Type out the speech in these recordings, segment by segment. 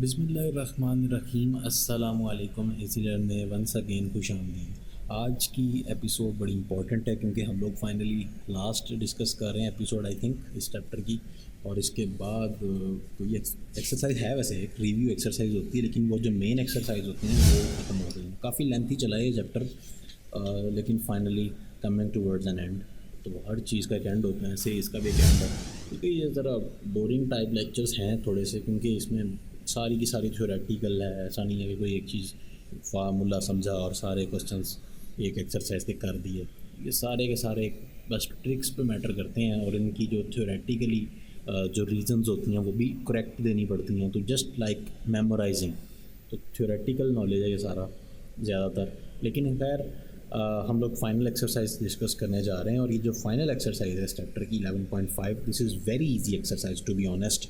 बिस्मिल्लाहिर्रहमानिर्रहीम अस्सलामुअलैकुम easy learn में वंस अगेन खुश आमदीद। आज की एपिसोड बड़ी इंपॉर्टेंट है क्योंकि हम लोग फाइनली लास्ट डिस्कस कर रहे हैं एपिसोड आई थिंक इस चैप्टर की। और इसके बाद कोई एक्सरसाइज है, वैसे एक रिव्यू एक्सरसाइज होती है, लेकिन वो जो मेन एक्सरसाइज होती हैं वो ख़त्म हो गई हैं। काफ़ी लेंथी चला है ये चैप्टर, लेकिन finally coming towards an and. तो हर चीज़ का एक एंड होता है, ऐसे इसका भी एक एंड है, क्योंकि ये ज़रा बोरिंग टाइप लेक्चर्स हैं थोड़े से, क्योंकि इसमें सारी की सारी थ्योरेटिकल है। ऐसा नहीं है कि कोई एक चीज़ फार्मूला समझा और सारे क्वेश्चंस एक एक्सरसाइज के कर दिए। ये सारे के सारे बस ट्रिक्स पे मैटर करते हैं, और इनकी जो थ्योरेटिकली जो रीजंस होती हैं वो भी करेक्ट देनी पड़ती हैं। तो जस्ट लाइक मेमोराइजिंग, तो थ्योरेटिकल नॉलेज है ये सारा ज़्यादातर। लेकिन खैर हम लोग फाइनल एक्सरसाइज डिस्कस करने जा रहे हैं, और ये जो फाइनल एक्सरसाइज है इस चैप्टर की 11.5, this is very easy exercise to be honest.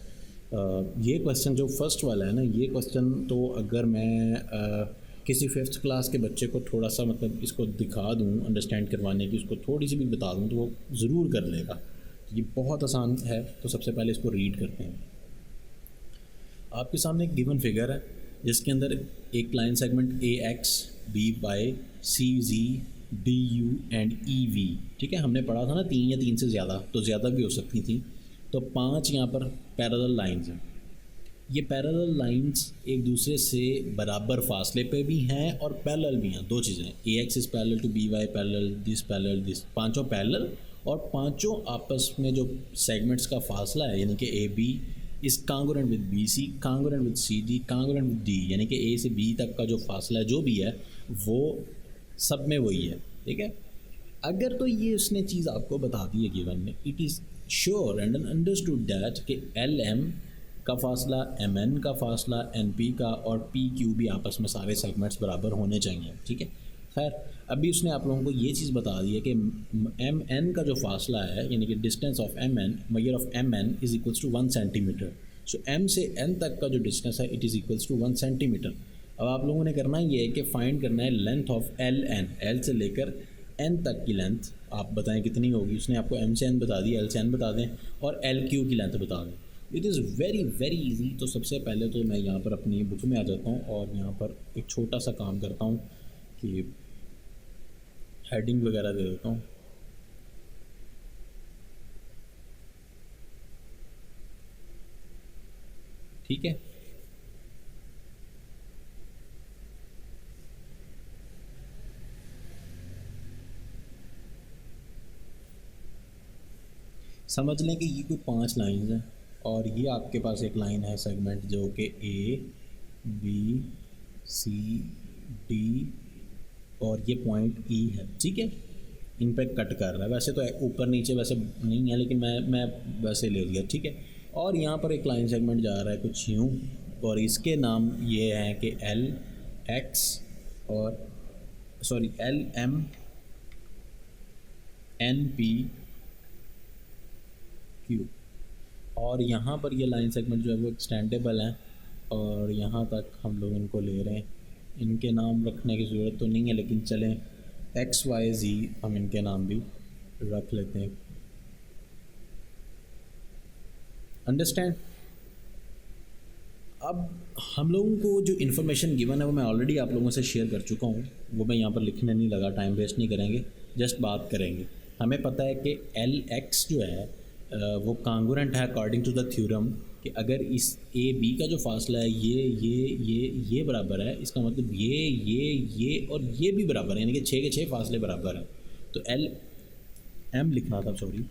ये क्वेश्चन जो फर्स्ट वाला है ना, ये क्वेश्चन तो अगर मैं किसी फिफ्थ क्लास के बच्चे को थोड़ा सा मतलब इसको दिखा दूँ, अंडरस्टैंड करवाने की उसको थोड़ी सी भी बता दूँ, तो वो ज़रूर कर लेगा। ये बहुत आसान है। तो सबसे पहले इसको रीड करते हैं। आपके सामने एक गिवन फिगर है जिसके अंदर एक line segment A X B Y C G D U and E V, ठीक है, हमने पढ़ा था ना 3 या 3 से ज़्यादा, तो ज़्यादा भी हो सकती थी। तो 5 यहाँ पर पैरेलल लाइंस हैं। ये पैरेलल लाइंस एक दूसरे से बराबर फासले पे भी हैं और पैरेलल भी हैं। दो चीज़ें, A X is parallel to B Y parallel this, पांचों पैरेलल, और पांचों आपस में जो सेगमेंट्स का फासला है, यानी कि A B is congruent with B C, congruent with C D, congruent with D, यानी कि ए से बी तक का जो फासला है जो भी है वो सब में वही है, ठीक है। अगर तो ये उसने चीज़ आपको बता दी है गिवन में, it is sure and understood that कि एल एम का फासला, एम एन का फासला, एन पी का और पी क्यू भी आपस में सारे सेगमेंट्स बराबर होने चाहिए, ठीक है। खैर अभी उसने आप लोगों को ये चीज़ बता दी है कि एम एन का जो फासला है, यानी कि distance of M N, measure of M N is equals to 1 centimetre. So M से एन तक का जो डिस्टेंस है it is equals to 1 centimetre. अब आप लोगों ने करना ये है कि फाइंड करना है length of L N, L से लेकर एन तक की लेंथ आप बताएं कितनी होगी। उसने आपको एम से एन बता दी, एल से एन बता दें, और एल क्यू की लेंथ बता दें। It is very very easy. तो सबसे पहले तो मैं यहाँ पर अपनी बुक में आ जाता हूँ और यहाँ पर एक छोटा सा काम करता हूँ कि हेडिंग वगैरह दे देता हूँ। ठीक है, समझ लें कि ये कोई 5 लाइंस हैं, और ये आपके पास एक लाइन है सेगमेंट जो कि ए बी सी डी और ये पॉइंट ई है, ठीक है। इन पे कट कर रहा है, वैसे तो ऊपर नीचे वैसे नहीं है, लेकिन मैं वैसे ले लिया, ठीक है। और यहाँ पर एक लाइन सेगमेंट जा रहा है कुछ यूँ, और इसके नाम ये हैं कि एल एक्स और sorry L M N P Q. और यहाँ पर ये लाइन सेगमेंट जो है वो एक्सटेंडेबल हैं, और यहाँ तक हम लोग इनको ले रहे हैं। इनके नाम रखने की ज़रूरत तो नहीं है, लेकिन चलें एक्स वाई जी हम इनके नाम भी रख लेते हैं। अंडरस्टैंड। अब हम लोगों को जो इन्फॉर्मेशन गिवन है वो मैं ऑलरेडी आप लोगों से शेयर कर चुका हूँ, वो मैं यहाँ पर लिखने नहीं लगा, टाइम वेस्ट नहीं करेंगे, जस्ट बात करेंगे। हमें पता है कि एल एक्स जो है वो कांगुरेंट है अकॉर्डिंग टू द थ्योरम, कि अगर इस ए बी का जो फासला है ये बराबर है, इसका मतलब ये और ये भी बराबर है, यानी कि 6 के 6 फासले बराबर हैं। तो एल एम लिखना था, सॉरी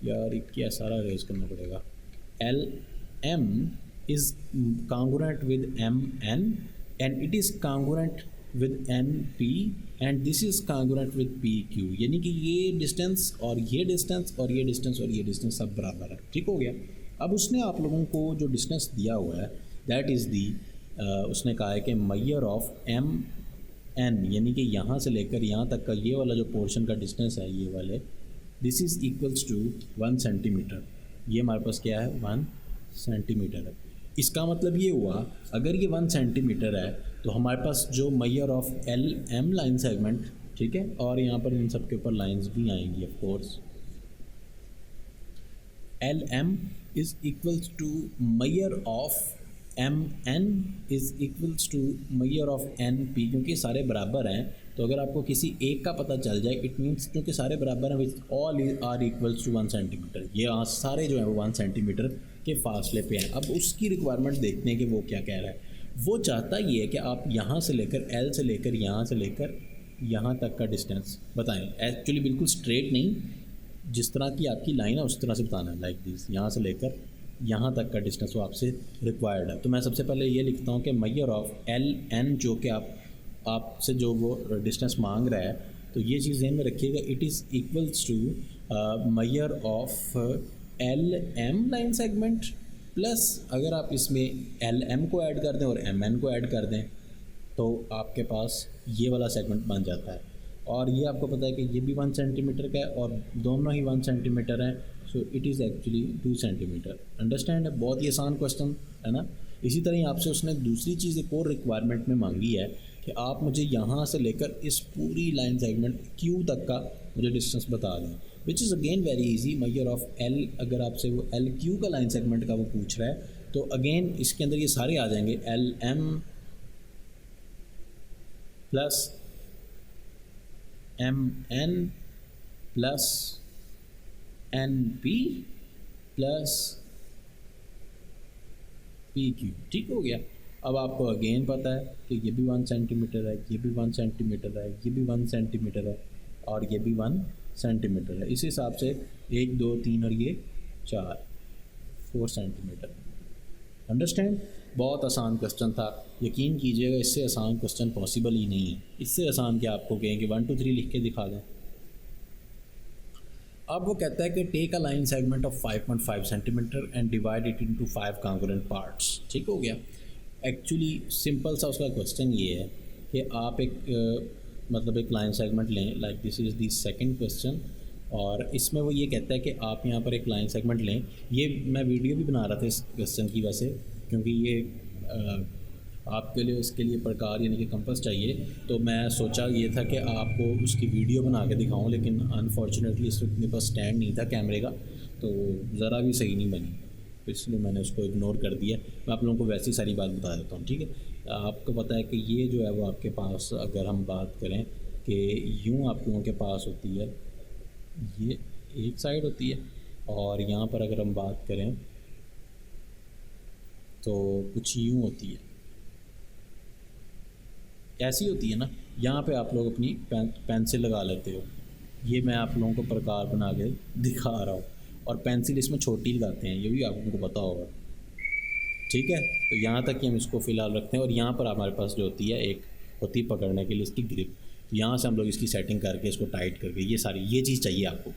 यार क्या सारा रेज करना पड़ेगा। L M is congruent with M N and it is congruent with N P and this is congruent with P Q, यानी कि ये डिस्टेंस और ये डिस्टेंस और ये डिस्टेंस और ये डिस्टेंस सब बराबर है, ठीक हो गया। अब उसने आप लोगों को जो डिस्टेंस दिया हुआ है दैट इज़ दी, उसने कहा है कि मैयर ऑफ एम एन, यानी कि यहाँ से लेकर यहाँ तक का ये वाला जो पोर्शन का डिस्टेंस है ये वाले, this is equals to 1 centimetre. ये हमारे पास क्या है, 1 सेंटीमीटर है। इसका मतलब ये हुआ अगर ये 1 सेंटीमीटर है तो हमारे पास जो measure of L M line segment, ठीक है, और यहाँ पर इन सब के ऊपर लाइंस भी आएंगी of course, L M is equals to measure of M N is equals to measure of N P, क्योंकि सारे बराबर हैं तो अगर आपको किसी एक का पता चल जाए इट मीन्स क्योंकि सारे बराबर हैं which all are equals to 1 centimetre, ये सारे जो हैं वो 1 सेंटीमीटर के फासले पे हैं। अब उसकी रिक्वायरमेंट देखते हैं कि वो क्या कह रहा है। वो चाहता ये है कि आप यहाँ से लेकर एल से लेकर यहाँ से लेकर यहाँ तक का डिस्टेंस बताएं। एक्चुअली बिल्कुल स्ट्रेट नहीं, जिस तरह की आपकी लाइन है उस तरह से बताना है, लाइक दिस, यहाँ से लेकर यहाँ तक का डिस्टेंस वो आपसे रिक्वायर्ड है। तो मैं सबसे पहले ये लिखता हूँ कि मैयर ऑफ एल एन, जो कि आपसे जो वो डिस्टेंस मांग रहा है, तो ये चीज़ ध्यान में रखिएगा, it is equals to measure of L M line segment plus अगर आप इसमें एल एम को ऐड कर दें और एम एन को ऐड कर दें तो आपके पास ये वाला सेगमेंट बन जाता है। और ये आपको पता है कि ये भी 1 सेंटीमीटर का है और दोनों ही 1 सेंटीमीटर हैं, so it is actually 2 centimetre. Understand है, बहुत ही आसान क्वेश्चन है ना। इसी तरह ही आपसे उसने दूसरी चीज़ एक और रिक्वायरमेंट में मांगी है कि आप मुझे यहाँ से लेकर इस पूरी लाइन सेगमेंट क्यू तक का मुझे डिस्टेंस बता दें, which is again very easy. Measure of L, अगर आपसे वो एल क्यू का लाइन सेगमेंट का वो पूछ रहा है तो अगेन इसके अंदर ये सारे आ जाएंगे, L M plus M N plus N P plus P Q. ठीक हो गया। अब आपको अगेन पता है कि ये भी 1 सेंटीमीटर है, ये भी 1 सेंटीमीटर है, ये भी 1 सेंटीमीटर है और ये भी 1 सेंटीमीटर है। इस हिसाब से 1 2 3 और ये 4 सेंटीमीटर। अंडरस्टैंड, बहुत आसान क्वेश्चन था, यकीन कीजिएगा इससे आसान क्वेश्चन पॉसिबल ही नहीं है। इससे आसान क्या आपको कहें कि 1 2 3 लिख के दिखा दें। अब वो कहता है कि take a line segment of 5.5 centimetre and divide it into 5 congruent parts. ठीक हो गया। एक्चुअली सिंपल सा उसका क्वेश्चन ये है कि आप मतलब एक लाइन सेगमेंट लें, like this is the second question, और इसमें वो ये कहता है कि आप यहाँ पर एक लाइन सेगमेंट लें। ये मैं वीडियो भी बना रहा था इस क्वेश्चन की वजह से, क्योंकि ये आपके लिए इसके लिए प्रकार यानी कि कंपास चाहिए, तो मैं सोचा ये था कि आपको उसकी वीडियो बना के दिखाऊं, लेकिन अनफॉर्चुनेटली इस वक्त मेरे पास स्टैंड नहीं था कैमरे का, तो ज़रा भी सही नहीं बनी, तो इसलिए मैंने उसको इग्नोर कर दिया। मैं आप लोगों को वैसी सारी बात बता देता हूँ। ठीक है, आपको पता है कि ये जो है वो आपके पास, अगर हम बात करें कि यूँ आप लोगों के पास होती है, ये एक साइड होती है, और यहाँ पर अगर हम बात करें तो कुछ यूँ होती है, ऐसी होती है ना। यहाँ पे आप लोग अपनी पेंसिल लगा लेते हो, ये मैं आप लोगों को प्रकार बना के दिखा रहा हूँ, और पेंसिल इसमें छोटी लगाते हैं, ये भी आप लोगों को पता होगा। ठीक है, तो यहाँ तक कि हम इसको फ़िलहाल रखते हैं, और यहाँ पर हमारे पास जो होती है एक होती है पकड़ने के लिए इसकी ग्रिप, तो यहाँ से हम लोग इसकी सेटिंग करके इसको टाइट करके ये चीज़ चाहिए आपको।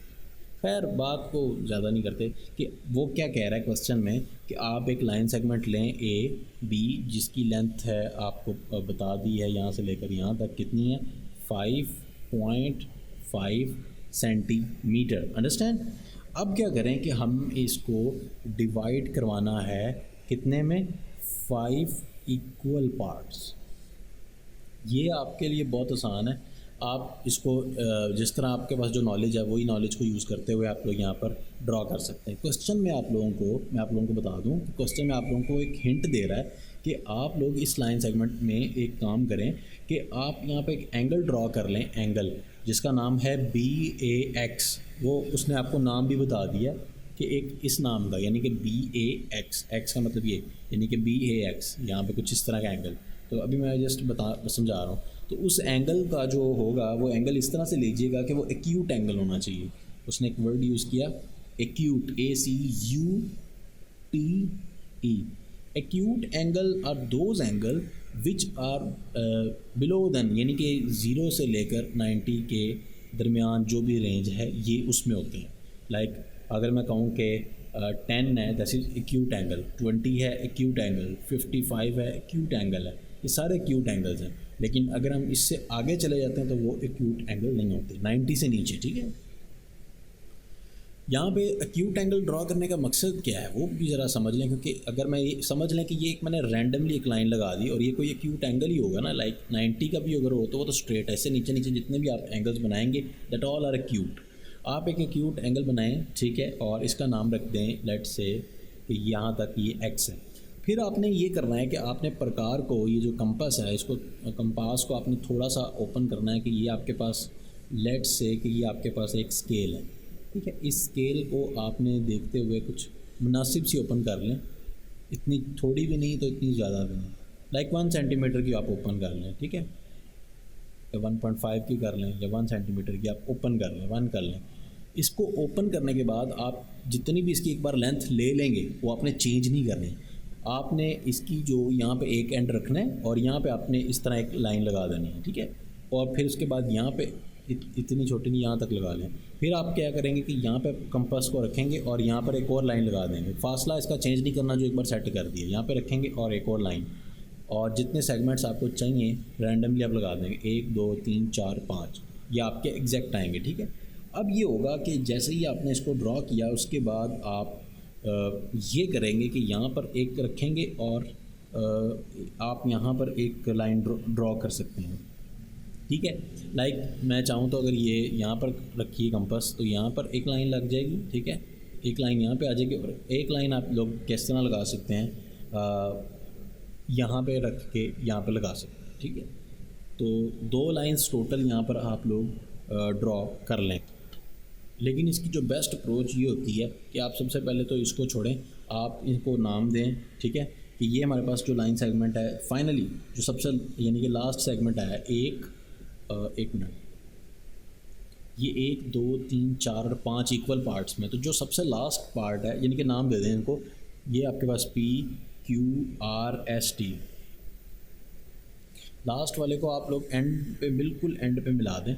खैर बात को ज़्यादा नहीं करते कि वो क्या कह रहा है क्वेश्चन में कि आप एक लाइन सेगमेंट लें ए बी, जिसकी लेंथ है आपको बता दी है यहाँ से लेकर यहाँ तक कितनी है, 5.5 सेंटीमीटर। अंडरस्टैंड। अब क्या करें कि हम इसको डिवाइड करवाना है कितने में, 5 इक्वल पार्ट्स। ये आपके लिए बहुत आसान है, आप इसको जिस तरह आपके पास जो नॉलेज है वही नॉलेज को यूज़ करते हुए आप लोग यहाँ पर ड्रॉ कर सकते हैं। क्वेश्चन में मैं आप लोगों को बता दूँ, क्वेश्चन में आप लोगों को एक हिंट दे रहा है कि आप लोग इस लाइन सेगमेंट में एक काम करें कि आप यहाँ पे एक एंगल ड्रॉ कर लें, एंगल जिसका नाम है BAX। वो उसने आपको नाम भी बता दिया कि एक इस नाम का, यानी कि BAX, एक्स का मतलब ये, यानी कि BAX, यहाँ पे कुछ इस तरह का एंगल। तो अभी मैं जस्ट समझा रहा हूँ। तो उस एंगल का जो होगा वो एंगल इस तरह से लीजिएगा कि वो एक्यूट एंगल होना चाहिए। उसने एक वर्ड यूज़ किया, acute, ACUTE। Acute angle are those angle which are below than, यानी कि 0 से लेकर 90 के दरमियान जो भी रेंज है ये उसमें होते हैं। लाइक अगर मैं कहूँ कि 10 है दैट इज़ एक्यूट एंगल, 20 है एक्यूट एंगल, 55 है एक्यूट एंगल है, ये सारे एक्यूट एंगल्स हैं। लेकिन अगर हम इससे आगे चले जाते हैं तो वो एक्यूट एंगल नहीं होते, 90 से नीचे। ठीक है, यहाँ पे एक्यूट एंगल ड्रॉ करने का मकसद क्या है वो भी ज़रा समझ लें, क्योंकि अगर मैं ये समझ लें कि ये एक मैंने रैंडमली एक लाइन लगा दी और ये कोई एक्यूट एंगल ही होगा ना, लाइक 90 का भी अगर हो तो वो तो स्ट्रेट, ऐसे नीचे नीचे जितने भी आप एंगल्स बनाएंगे दैट ऑल आर एक्यूट। आप एक एक्यूट एंगल बनाएं, ठीक है, और इसका नाम रख दें लेट्स से कि यहाँ तक ये एक्स है। फिर आपने ये करना है कि आपने प्रकार को, ये जो कंपास है, इसको कंपास को आपने थोड़ा सा ओपन करना है कि ये आपके पास, लेट्स से कि ये आपके पास एक स्केल है, ठीक है। इस स्केल को आपने देखते हुए कुछ मुनासिब सी ओपन कर लें, इतनी थोड़ी भी नहीं तो इतनी ज़्यादा भी नहीं, लाइक 1 सेंटीमीटर की आप ओपन कर लें, ठीक है, या 1.5 की कर लें, या 1 सेंटीमीटर की आप ओपन कर लें, 1 कर लें। इसको ओपन करने के बाद आप जितनी भी इसकी एक बार लेंथ ले लेंगे वो आपने चेंज नहीं करनी। आपने इसकी जो यहाँ पे एक एंड रखना है और यहाँ पे आपने इस तरह एक लाइन लगा देनी है, ठीक है। और फिर उसके बाद यहाँ पे इतनी छोटी नहीं, यहाँ तक लगा लें। फिर आप क्या करेंगे कि यहाँ पे कंपास को रखेंगे और यहाँ पर एक और लाइन लगा देंगे। फासला इसका चेंज नहीं करना जो एक बार सेट कर दिया, यहाँ पे रखेंगे और एक और लाइन, और जितने सेगमेंट्स आपको चाहिए रैंडमली आप लगा देंगे, 1 2 3 4 5, ये आपके एग्जैक्ट आएंगे, ठीक है। अब ये होगा कि जैसे ही आपने इसको ड्रॉ किया उसके बाद आप ये करेंगे कि यहाँ पर एक रखेंगे और आप यहाँ पर एक लाइन ड्रॉ कर सकते हैं, ठीक है। लाइक मैं चाहूँ तो अगर ये यहाँ पर रखिए कंपास, तो यहाँ पर एक लाइन लग जाएगी, ठीक है, एक लाइन यहाँ पे आ जाएगी, और एक लाइन आप लोग किस तरह लगा सकते हैं, यहाँ पे रख के यहाँ पे लगा सकते हैं, ठीक है। तो 2 लाइंस टोटल यहाँ पर आप लोग ड्रॉ कर लें। लेकिन इसकी जो बेस्ट अप्रोच ये होती है कि आप सबसे पहले तो इसको छोड़ें, आप इनको नाम दें, ठीक है, कि ये हमारे पास जो लाइन सेगमेंट है, फाइनली जो सबसे यानी कि लास्ट सेगमेंट आया, एक मिनट, ये 1 2 3 4 और 5 इक्वल पार्ट्स में, तो जो सबसे लास्ट पार्ट है यानी कि नाम दे दें इनको, ये आपके पास PQRST, लास्ट वाले को आप लोग एंड पे, बिल्कुल एंड पे मिला दें।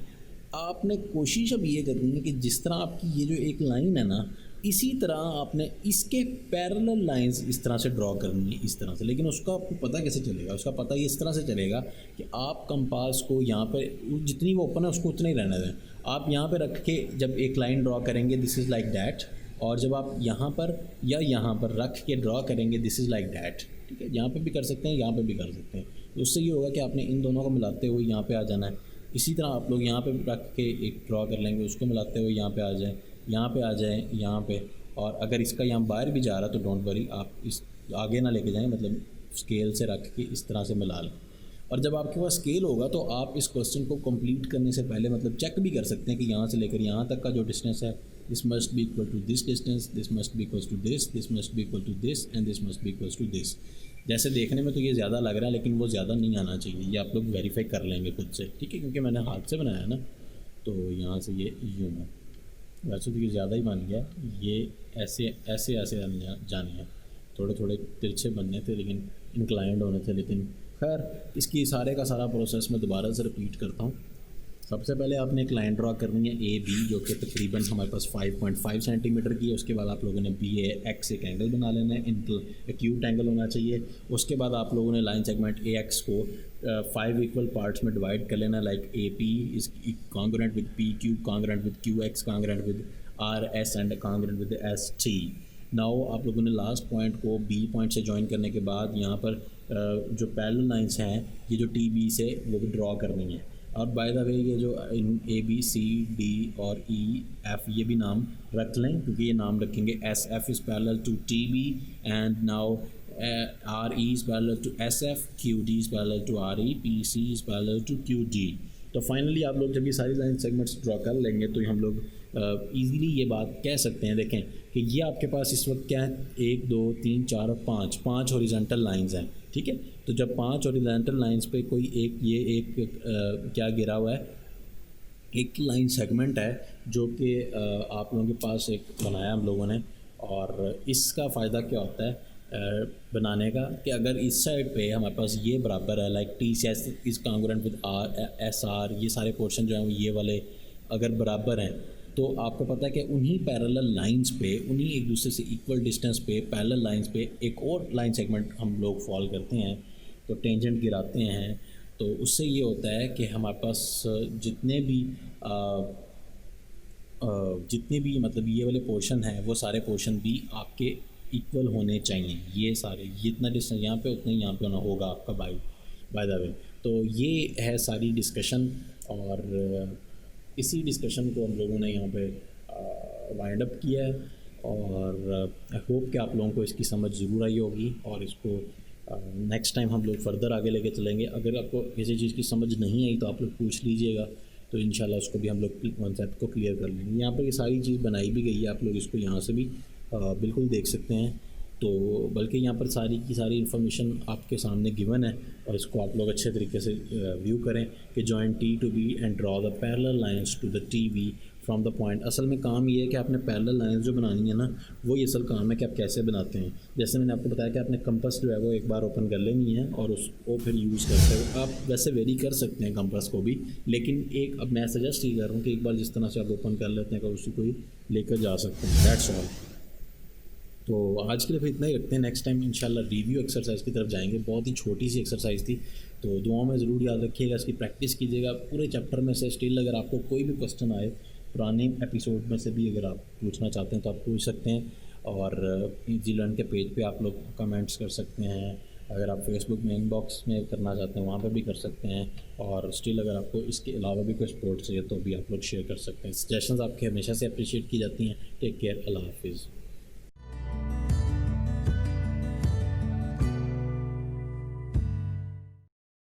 आपने कोशिश अब ये करनी है कि जिस तरह आपकी ये जो एक लाइन है ना, इसी तरह आपने इसके पैरेलल लाइंस इस तरह से ड्रॉ करनी है, इस तरह से। लेकिन उसका आपको पता कैसे चलेगा? उसका पता ये इस तरह से चलेगा कि आप कंपास को यहाँ पर जितनी वो ओपन है उसको उतना ही रहने दें। आप यहाँ पे रख के जब एक लाइन ड्रॉ करेंगे, दिस इज़ लाइक दैट, और जब आप यहाँ पर या यहाँ पर रख के ड्रॉ करेंगे, दिस इज़ लाइक दैट, ठीक है। यहाँ पे भी कर सकते हैं, यहाँ पे भी कर सकते हैं। तो उससे ये होगा कि आपने इन दोनों को मिलाते हुए यहाँ पे आ जाना है। इसी तरह आप लोग यहाँ पे रख के एक ड्रॉ कर लेंगे, उसको मिलाते हुए यहाँ पे आ जाए, यहाँ पे आ जाए, यहाँ पे। और अगर इसका यहाँ बाहर भी जा रहा है तो डोंट वरी, आप इस आगे ना लेके जाएं, मतलब स्केल से रख के इस तरह से मिला लें। और जब आपके पास स्केल होगा तो आप इस क्वेश्चन को कंप्लीट करने से पहले मतलब चेक भी कर सकते हैं कि यहाँ से लेकर यहाँ तक का जो डिस्टेंस है, this must be equal to this distance, this must be equal to this, this must be equal to this, and this must be equal to this. जैसे देखने में तो ये ज़्यादा लग रहा है, लेकिन वो ज़्यादा नहीं आना चाहिए, ये आप लोग वेरीफाई कर लेंगे खुद से, ठीक है, क्योंकि मैंने हाथ से बनाया ना, तो यहाँ से ये यूँ है। वैसे तो ये ज़्यादा ही बन गया, ये ऐसे ऐसे ऐसे जाने हैं, थोड़े थोड़े तिरछे बनने थे लेकिन इंक्लाइंड होने थे। लेकिन खैर इसकी सारे का सारा प्रोसेस मैं दोबारा से रिपीट करता हूँ। सबसे पहले आपने एक लाइन ड्रॉ करनी है AB, जो कि तकरीबन हमारे पास 5.5 सेंटीमीटर की है। उसके बाद आप लोगों ने BAX एक एंगल बना लेना है, एक्यूट एंगल होना चाहिए। उसके बाद आप लोगों ने लाइन सेगमेंट AX को 5 इक्वल पार्ट्स में डिवाइड कर लेना, like AP is congruent with PQ, congruent with QX, congruent with RS and congruent with ST। Now आप लोगों ने लास्ट पॉइंट को B पॉइंट से ज्वाइन करने के बाद यहाँ पर जो पैरेलल लाइंस हैं, ये जो TB से वो भी ड्रॉ करनी है। और बाय द वे ये जो ABCD और EF ये भी नाम रख लें, क्योंकि ये नाम रखेंगे SF is parallel to TB and now RE is parallel to SF, QD is parallel to RE, PC is parallel to QD। तो फाइनली आप लोग जब ये सारी लाइन सेगमेंट्स ड्रॉ कर लेंगे तो हम लोग ईज़िली ये बात कह सकते हैं, देखें कि ये आपके पास इस वक्त क्या है, 1 2 3 4 और 5 हॉरिजॉन्टल लाइंस हैं, ठीक है। तो जब 5 हॉरिजॉन्टल लाइंस पे कोई एक ये एक क्या गिरा हुआ है, एक लाइन सेगमेंट है जो कि आप लोगों के पास एक बनाया हम लोगों ने। और इसका फ़ायदा क्या होता है बनाने का, कि अगर इस साइड पे हमारे पास ये बराबर है, like TCS is congruent with SR, ये सारे पोर्शन जो हैं ये वाले अगर बराबर हैं, तो आपको पता है कि उन्हीं पैरेलल लाइंस पे, उन्हीं एक दूसरे से इक्वल डिस्टेंस पे पैरेलल लाइंस पे एक और लाइन सेगमेंट हम लोग फॉल करते हैं, तो टेंजेंट गिराते हैं। तो उससे ये होता है कि हमारे पास जितने भी मतलब ये वाले पोर्शन हैं, वो सारे पोर्शन भी आपके इक्वल होने चाहिए। ये सारे जितना डिस्टेंस यहाँ पे उतना ही यहाँ पे होना होगा आपका बाय द वे। तो ये है सारी डिस्कशन, और इसी डिस्कशन को हम लोगों ने यहाँ पे वाइंड अप किया है। और आई होप कि आप लोगों को इसकी समझ ज़रूर आई होगी और इसको नेक्स्ट टाइम हम लोग फर्दर आगे लेके चलेंगे। अगर आपको किसी चीज़ की समझ नहीं आई तो आप लोग पूछ लीजिएगा, तो इंशाल्लाह उसको भी हम लोग कॉन्सेप्ट को क्लियर कर लेंगे। यहाँ पर ये सारी चीज़ बनाई भी गई है, आप लोग इसको यहाँ से भी बिल्कुल देख सकते हैं। तो बल्कि यहाँ पर सारी की सारी इन्फॉर्मेशन आपके सामने गिवन है और इसको आप लोग अच्छे तरीके से व्यू करें कि join T to B and draw the parallel lines to the T V from the point. असल में काम ये है कि आपने पैरेलल लाइंस जो बनानी है ना, वही असल काम है कि आप कैसे बनाते हैं। जैसे मैंने आपको बताया कि आपने कंपास जो है वो एक बार ओपन कर लेनी है और उसको फिर यूज़ करते हो। आप वैसे वेरी कर सकते हैं कंपास को भी, लेकिन एक अब मैं सजेस्ट ही कर रहा हूँ कि एक बार जिस तरह से आप ओपन कर लेते हैं कि उसी को ही लेकर जा सकते हैं। That's all. तो आज के लिए फिर इतना ही रखते हैं। नेक्स्ट टाइम इंशाल्लाह रिव्यू एक्सरसाइज की तरफ जाएंगे। बहुत ही छोटी सी एक्सरसाइज थी, तो दुआओं में ज़रूर याद रखिएगा, इसकी प्रैक्टिस कीजिएगा पूरे चैप्टर में से। स्टिल अगर आपको कोई भी क्वेश्चन आए पुराने एपिसोड में से भी अगर आप पूछना चाहते हैं तो आप पूछ सकते हैं, और ईजी लर्न के पेज पे आप लोग कमेंट्स कर सकते हैं। अगर आप फेसबुक में इनबॉक्स में करना चाहते हैं वहाँ पर भी कर सकते हैं, और स्टिल अगर आपको इसके अलावा भी कोई सपोर्ट चाहिए तो भी आप लोग शेयर कर सकते हैं। सजेशंस आपके हमेशा से अप्रिशिएट की जाती हैं। टेक केयर, अल्लाह हाफिज़।